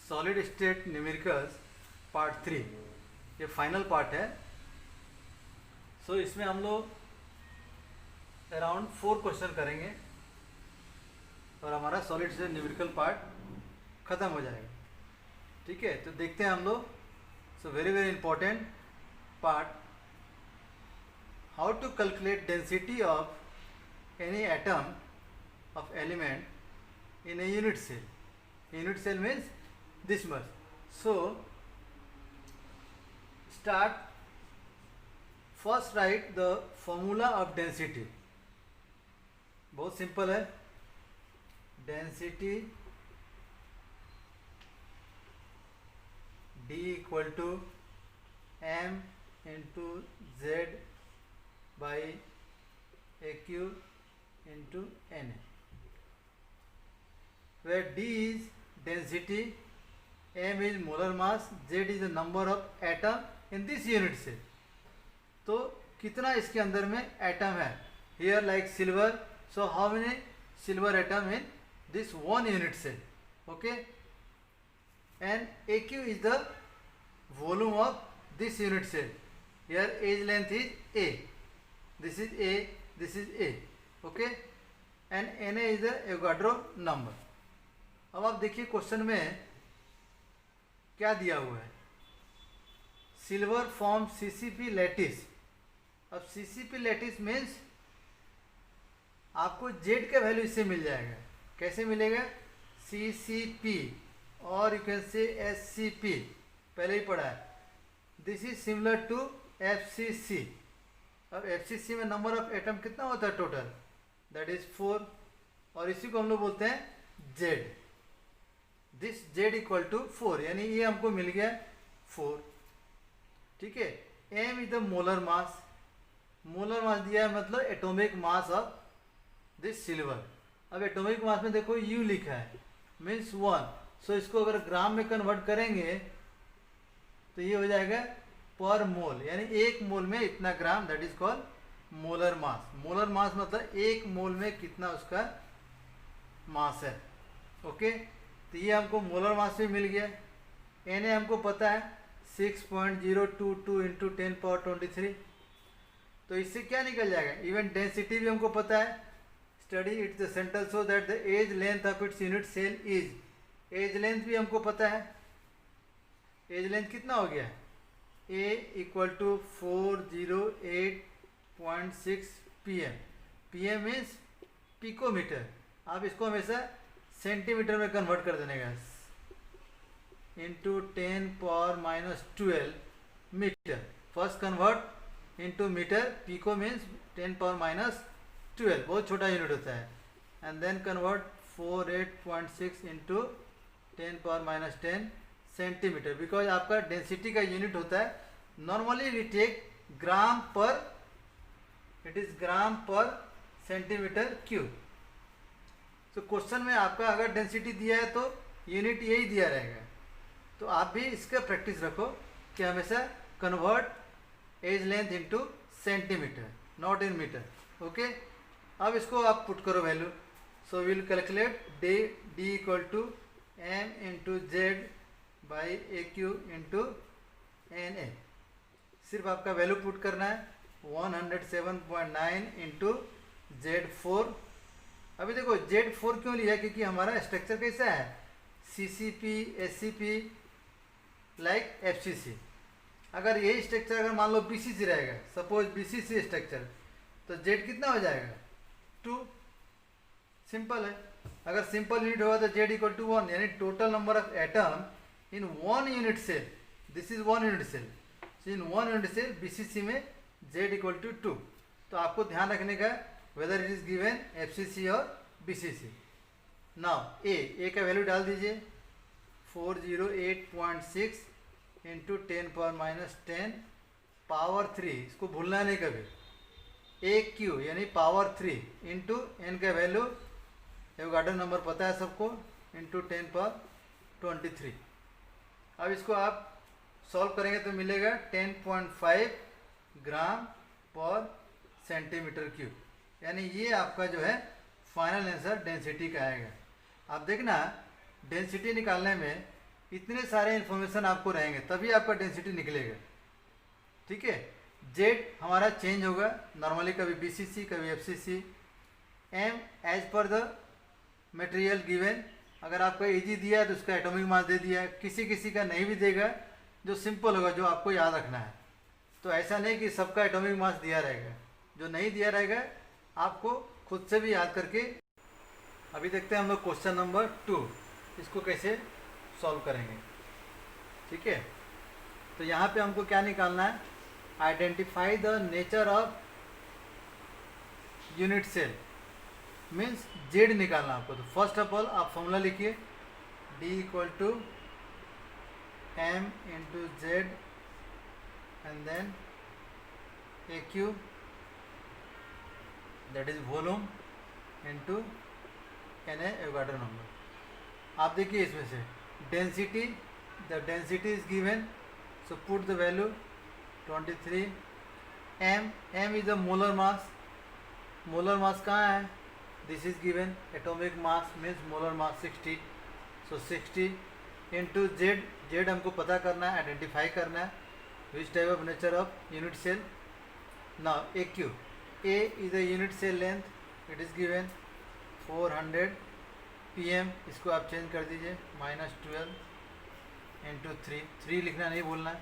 Solid state numericals part 3 ये final part है। सो इसमें हम लोग अराउंड 4 क्वेश्चन करेंगे और हमारा सॉलिड स्टेट न्यूमेरिकल पार्ट ख़त्म हो जाएगा। ठीक है, तो देखते हैं हम लोग। So very very important part, how to calculate density of any atom of element in a unit cell. Unit cell means this much. So start, first write the formula of density. बहुत simple है। Density D equal to m into z by aq into na, where D is density, m is molar mass, z is the number of atom in this unit cell. तो कितना इसके अंदर में atom है? Here like silver, so how many silver atom in this one unit cell? Okay, and aq is the volume of this unit cell. Here edge length is a, this is a, this is a. Okay, and na is the Avogadro number. अब आप देखिए question में क्या दिया हुआ है। Silver form CCP lattice. अब CCP lattice means आपको जेड का वैल्यू इससे मिल जाएगा। कैसे मिलेगा? सीसीपी और यू कैन से एससीपी, पहले ही पढ़ा है। This is similar to FCC. अब एफसीसी में नंबर ऑफ एटम कितना होता है टोटल? दैट इज 4, और इसी को हम लोग बोलते हैं Z. This Z equal to 4, यानी ये हमको मिल गया 4। ठीक है, M is the molar mass. Molar mass दिया है मतलब atomic mass of this silver. अब एटॉमिक मास में देखो यू लिखा है, मीन्स 1। सो इसको अगर ग्राम में कन्वर्ट करेंगे तो ये हो जाएगा पर मोल, यानी एक मोल में इतना gram, that is called molar mass. Molar mass मतलब एक मोल में कितना उसका मास है। ओके, तो ये हमको मोलर मास भी मिल गया। एन ए हमको पता है 6.022 इंटू 10⁻23। तो इससे क्या निकल जाएगा? इवन डेंसिटी भी हमको पता है। Study it's the centre so that the edge length of its unit cell is, edge length भी हमको पता है। एज लेंथ कितना हो गया? A equal to 408.6 pm। pm means picometre. आप इसको हमेशा सेंटीमीटर में कन्वर्ट कर देने का, into 10⁻12 metre. First convert into metre, pico means 10⁻12, बहुत छोटा यूनिट होता है। And then convert 408.6 into 10⁻10 centimetre, because आपका डेंसिटी का यूनिट होता है। नॉर्मली वी टेक ग्राम पर, इट इज ग्राम पर सेंटीमीटर क्यूब। तो क्वेश्चन में आपका अगर डेंसिटी दिया है तो यूनिट यही दिया रहेगा। तो आप भी इसका प्रैक्टिस रखो कि हमेशा convert edge length into centimetre, not in metre. Okay, अब इसको आप पुट करो value. So will calculate D equal to M into Z by A cube into N A. सिर्फ आपका वैल्यू पुट करना है, 107.9 इंटू Z4। अभी देखो Z4 क्यों लिया? क्योंकि हमारा स्ट्रक्चर कैसा है? CCP, SCP, like FCC। अगर यही स्ट्रक्चर अगर मान लो BCC रहेगा, सपोज BCC स्ट्रक्चर, तो Z कितना हो जाएगा? 2। सिंपल है। अगर सिंपल यूनिट होगा तो Z इक्वल टू 1, यानी total number of atom in one unit cell. This is one unit cell. So in one unit cell BCC में Z इक्वल टू 2। तो आपको ध्यान रखने का whether it is given FCC और BCC। नाउ ए का value डाल दीजिए, 408.6 इंटू 10⁻10 पावर 3, इसको भूलना नहीं कभी। ए क्यू यानी पावर 3 इंटू एन का वैल्यू एवोगाड्रो नंबर पता है सबको, इंटू 10⁻23। अब इसको आप सॉल्व करेंगे तो मिलेगा 10.5 ग्राम पर सेंटीमीटर क्यूब, यानी ये आपका जो है फाइनल आंसर डेंसिटी का आएगा। आप देखना डेंसिटी निकालने में इतने सारे इन्फॉर्मेशन आपको रहेंगे तभी आपका डेंसिटी निकलेगा। ठीक है, जेड हमारा चेंज होगा नॉर्मली, कभी बीसीसी कभी FCC. M as per the material given, अगर आपको इजी दिया है तो उसका एटॉमिक मास दे दिया है, किसी किसी का नहीं भी देगा जो सिंपल होगा, जो आपको याद रखना है। तो ऐसा नहीं कि सबका एटॉमिक मास दिया रहेगा, जो नहीं दिया रहेगा आपको खुद से भी याद करके। अभी देखते हैं हम लोग क्वेश्चन नंबर 2, इसको कैसे सॉल्व करेंगे। ठीक है, तो यहाँ पे हमको क्या निकालना है, identify the nature of unit cell, means Z निकालना आपको। तो फर्स्ट ऑफ ऑल आप फॉर्मूला लिखिए, D equal to M into Z and then A cube, that is volume into N Avogadro number. आप देखिए इसमें से density, the density is given, so put the value 23। M is the molar mass, molar mass कहाँ है, this is given, atomic mass means molar mass 60, so 60 into Z, Z हमको पता करना है, आइडेंटिफाई करना है, which type of nature of unit cell. Now A cube, A is the unit cell length, it is given 400 pm, इसको आप change कर दीजिए -12 इंटू 3 लिखना नहीं भूलना है।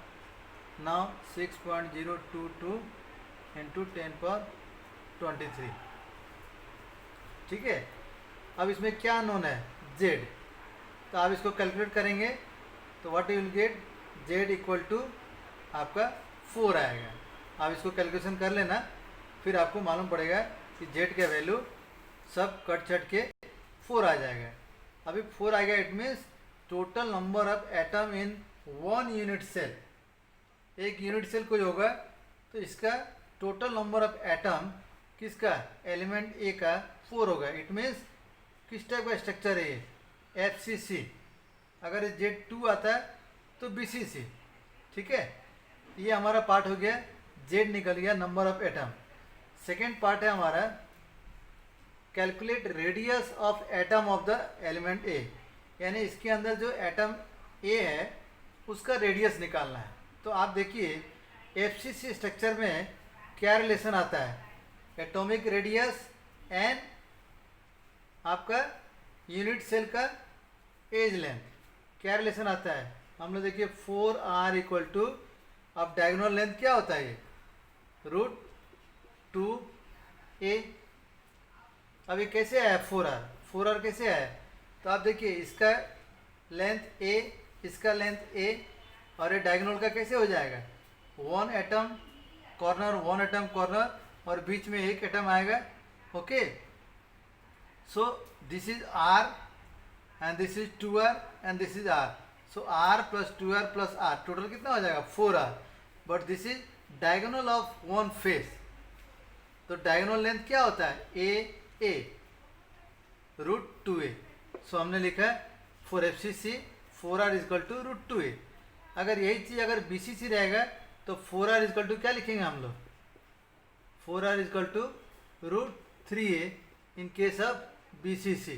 Now 6.022 into 10^23। ठीक है, अब इसमें क्या नोन है, जेड, तो आप इसको कैलकुलेट करेंगे तो what you will get, Z equal to आपका 4 आएगा। आप इसको कैलकुलेशन कर लेना, फिर आपको मालूम पड़ेगा कि जेड का वैल्यू सब कट छट के 4 आ जाएगा। अभी 4 आ गया, it means total number of atom in 1 unit cell, एक यूनिट सेल कोई होगा तो इसका टोटल नंबर ऑफ एटम किसका, एलिमेंट ए का 4 होगा। इट मीन्स किस टाइप का स्ट्रक्चर है ये, एफसीसी। अगर जेड 2 आता है तो बीसीसी। ठीक है, ये हमारा पार्ट हो गया, जेड निकल गया, number of atom. Second part है हमारा calculate radius of atom of the element A, यानी इसके अंदर जो एटम ए है उसका रेडियस निकालना है। तो आप देखिए एफसीसी स्ट्रक्चर में क्या रिलेशन आता है, एटॉमिक रेडियस एंड आपका यूनिट सेल का एज लेंथ, क्या रिलेशन आता है। हम लोग देखिए 4r इक्वल टू, अब डायगोनल लेंथ क्या होता है ये, √2a। अब ये कैसे आया 4r, 4r कैसे आया, तो आप देखिए इसका लेंथ a, इसका लेंथ a, और ये डायगोनल का कैसे हो जाएगा, 1 एटम कॉर्नर 1 एटम कॉर्नर, और बीच में एक एटम आएगा। Okay, so this is r and this is 2r and this is r, so r plus 2r plus r total कितना हो जाएगा 4r, but this is diagonal of one face. तो diagonal length क्या होता है, a √2a। सो हमने लिखा है for FCC 4r equal to √2a। अगर यही चीज़ अगर बीसीसी रहेगा तो 4r इक्वल टू क्या लिखेंगे हम लोग, 4r equal to √3a in case of BCC.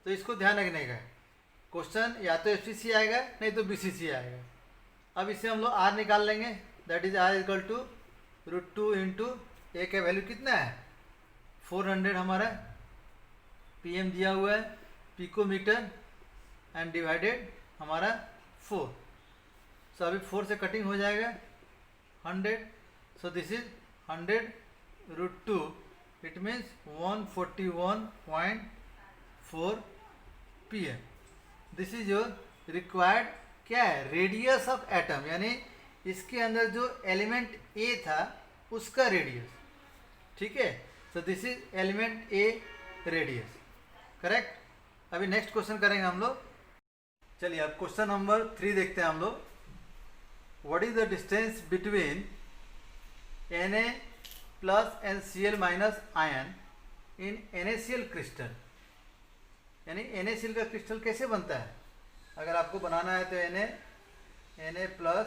तो इसको ध्यान रखने का, क्वेश्चन या तो एफसीसी आएगा नहीं तो बीसीसी आएगा। अब इससे हम लोग r निकाल लेंगे, that is r equal to √2 into a का वैल्यू कितना है 400 हमारा, pm दिया हुआ है, पिकोमीटर एंड डिवाइडेड हमारा 4। सो अभी 4 से कटिंग हो जाएगा 100, so this is 100 √2, it means 141.4 pm। This is your required क्या है, रेडियस ऑफ एटम, यानी इसके अंदर जो एलिमेंट ए था उसका रेडियस। ठीक है, so this is element A radius, correct. अभी नेक्स्ट क्वेश्चन करेंगे हम लोग। चलिए अब क्वेश्चन नंबर 3 देखते हैं हम लोग। What is the distance between Na plus and Cl minus ion in NaCl crystal, यानी NaCl का क्रिस्टल कैसे बनता है। अगर आपको बनाना है तो Na प्लस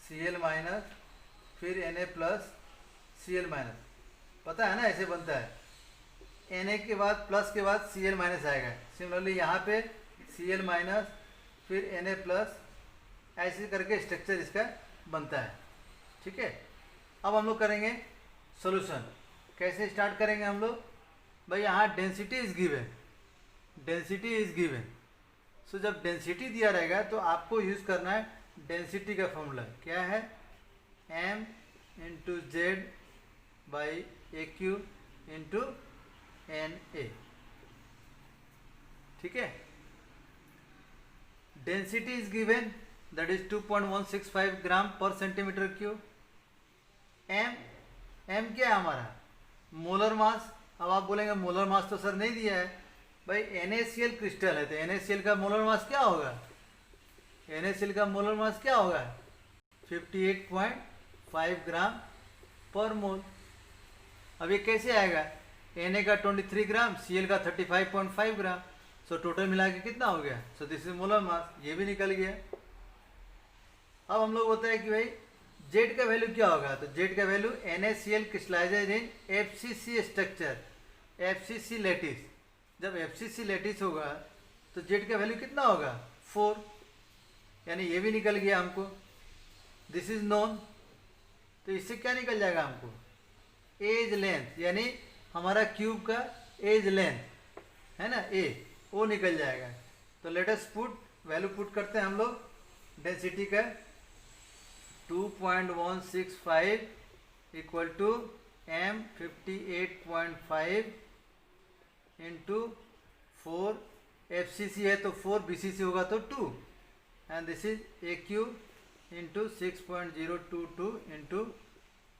Cl माइनस, फिर Na प्लस Cl माइनस, पता है ना ऐसे बनता है, Na के बाद प्लस के बाद Cl माइनस आएगा। सिमिलरली यहाँ पे Cl माइनस, फिर Na+, ऐसे करके स्ट्रक्चर इसका बनता है। ठीक है, अब हम लोग करेंगे सॉल्यूशन। कैसे स्टार्ट करेंगे हम लोग? भाई यहाँ density is given, density is given. So जब डेंसिटी दिया रहेगा तो आपको यूज करना है डेंसिटी का फॉर्मूला। क्या है? m into Z by AQ into NA। ठीक है, density is given, that is 2.165 ग्राम पर सेंटीमीटर क्यूब। m क्या है हमारा? Molar mass. अब आप बोलेंगे मोलर मास तो सर नहीं दिया है। भाई NaCl क्रिस्टल है, तो NaCl का मोलर मास क्या होगा? NaCl का मोलर मास क्या होगा? 58.5 ग्राम पर मोल। अब ये कैसे आएगा? Na का 23 ग्राम, Cl का 35.5 ग्राम। सो टोटल मिला के कितना हो गया? So this is molar mass, ये भी निकल गया। अब हम लोग बोलते हैं कि भाई जेड का वैल्यू क्या होगा? तो जेड का वैल्यू NaCl क्रिस्टलाइजेज इन FCC स्ट्रक्चर, FCC लैटिस। जब FCC लैटिस होगा तो जेड का वैल्यू कितना होगा? 4, यानी ये भी निकल गया हमको। दिस इज नोन, तो इससे क्या निकल जाएगा हमको? एज लेंथ, यानी हमारा क्यूब का एज लेंथ है ना, ए, वो निकल जाएगा। तो let us put value put करते हैं हम लोग डेंसिटी का। 2.165 equal to m 58.5 into 4, FCC है तो 4, BCC होगा तो 2, and this is AQ into 6.022 into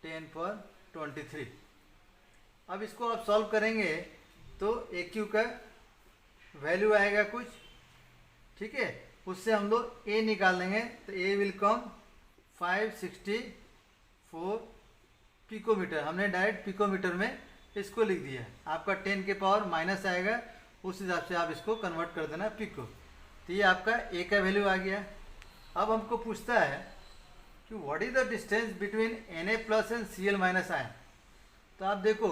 10^23। अब इसको आप सॉल्व करेंगे तो AQ का वैल्यू आएगा कुछ। ठीक है, उससे हम लोग A निकाल लेंगे, तो A विल कम 564 पिकोमीटर। हमने डायरेक्ट पिकोमीटर में इसको लिख दिया। आपका 10 के पावर माइनस आएगा, उस हिसाब से आप इसको कन्वर्ट कर देना पिको। तो ये आपका A का वैल्यू आ गया। अब हमको पूछता है कि what is the distance between Na+ and Cl- ion. तो आप देखो,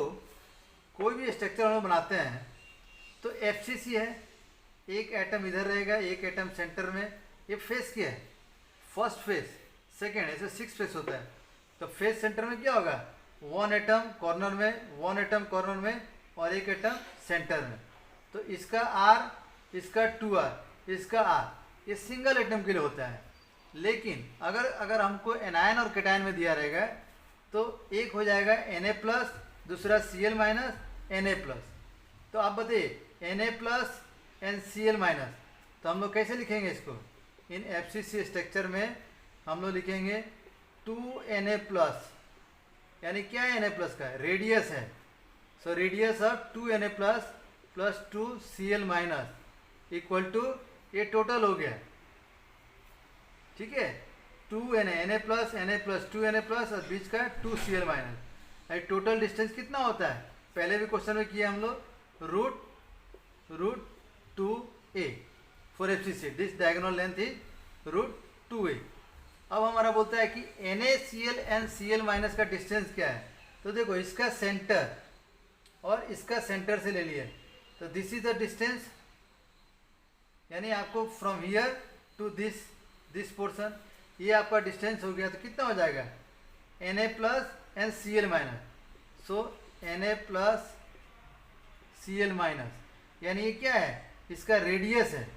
कोई भी स्ट्रक्चर हम लोग बनाते हैं तो FCC है, एक एटम इधर रहेगा, एक एटम सेंटर में। ये फेस क्या है? फर्स्ट फेस, सेकेंड, ऐसे 6 फेस होता है। तो फेस सेंटर में क्या होगा? 1 एटम कॉर्नर में, 1 एटम कॉर्नर में और एक एटम सेंटर में। तो इसका R, इसका 2R, इसका R, ये सिंगल एटम के लिए होता है। लेकिन अगर हमको एनायन और कैटायन में दिया रहेगा तो एक हो जाएगा Na+, दूसरा Cl-, Na+। तो आप बताइए Na+ एंड Cl-। तो हम लोग कैसे लिखेंगे इसको? इन FCC स्ट्रक्चर में हम लोग लिखेंगे 2Na+, यानी क्या है Na+ का? रेडियस है। So radius of 2Na+ plus 2Cl- equal to, ये टोटल हो गया। ठीक है, 2Na+, Na+, 2Na+ और बीच का 2Cl-। टोटल डिस्टेंस कितना होता है? पहले भी क्वेश्चन में किया हम लोग, √2a for FCC। This diagonal length is √2a। अब हमारा बोलता है कि NaCl एंड Cl- का डिस्टेंस क्या है? तो देखो, इसका सेंटर और इसका सेंटर से ले लिया, तो दिस इज द डिस्टेंस, यानी आपको from here to this portion, ये आपका डिस्टेंस हो गया। तो कितना हो जाएगा? Na+ and Cl-। So Na+ Cl-, यानी ये क्या है? इसका रेडियस है।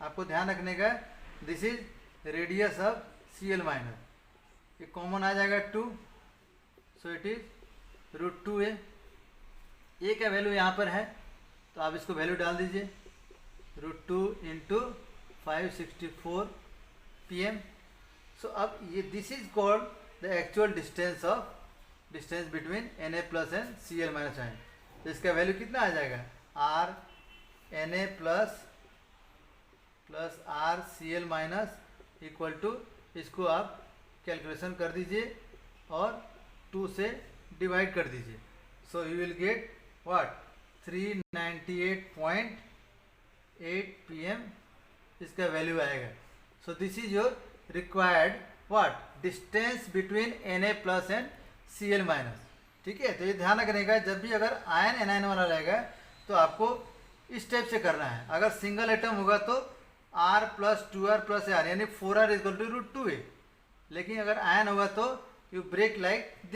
आपको ध्यान रखने का, this is radius of Cl-। ये कॉमन आ जाएगा 2, सो इट इज √2a। ए का वैल्यू यहाँ पर है, तो आप इसको वैल्यू डाल दीजिए, √2 इंटू 564 pm। सो अब ये this is called the actual distance between Na+ and Cl- ion. तो इसका वैल्यू कितना आ जाएगा? R Na+ plus R Cl- equal to, इसको आप कैलकुलेशन कर दीजिए और 2 से डिवाइड कर दीजिए। So you will get what? 398.8 pm इसका वैल्यू आएगा। So this is your required what? Distance between Na+ and Cl-। ठीक है, तो ये ध्यान रखने का, जब भी अगर आयन एनायन वाला रहेगा तो आपको इस टाइप से करना है। अगर सिंगल एटम होगा तो are plus 2r plus are, यानी 4r इक्वल टू √2a। लेकिन अगर आयन होगा तो यू ब्रेक लाइक